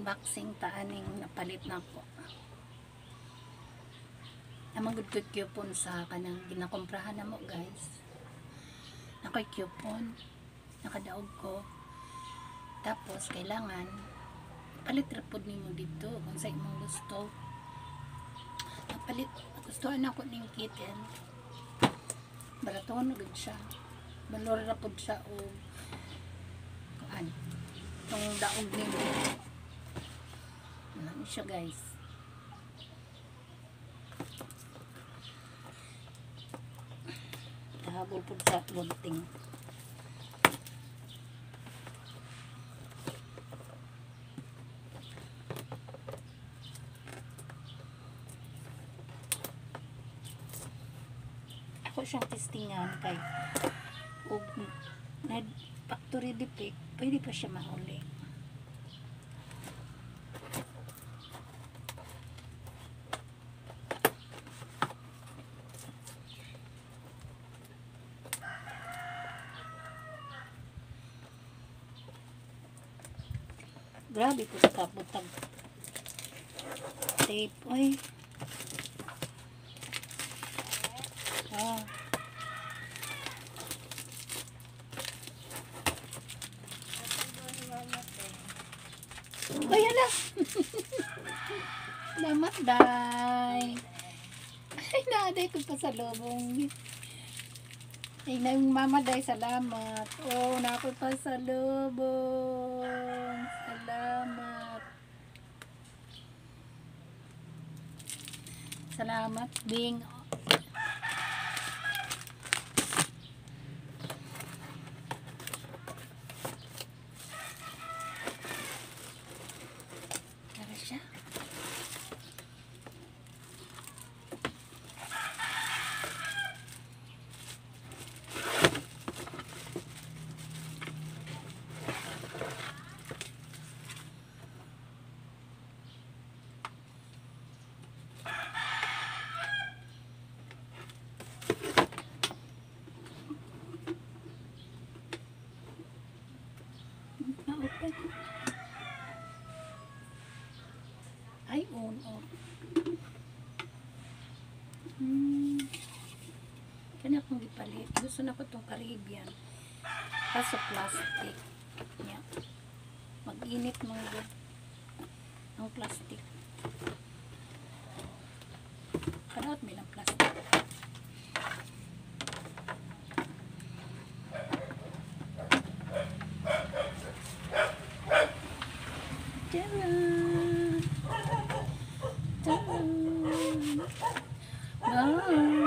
unboxing taaning napalit na ko. Amang good coupon sa kanang ginakomprahan na mo guys. Ako'y coupon, nakadaog ko. Tapos kailangan palit rapod nimo dito kung sa imong gusto. Napalit, gustuhan ako ning kitten. Baraton gud siya. Balor rapod siya o kuan. Tong daog nimo. Ano siya guys. Habol po sa bunting. Ako siyang testingan kay og factory defect, pwede pa siya mahuli. Grabe po sa butag tape. Uy. Ah. Uy, hala. Salamat, day. Ay, naaday ko pa sa lobong. Ay, nang mama, day, salamat. Oh, nakoy pa sa lobong. Salamat. Salamat, Bing. Tara siya. Na-open. Ay, on, off. Kaya akong gipalit. Gusto na ko itong Caribbean. Kaso plastic. Yeah. Mag-init mga ang plastic. Karaot may ng plastic. Tcharam! Tcharam! Wow!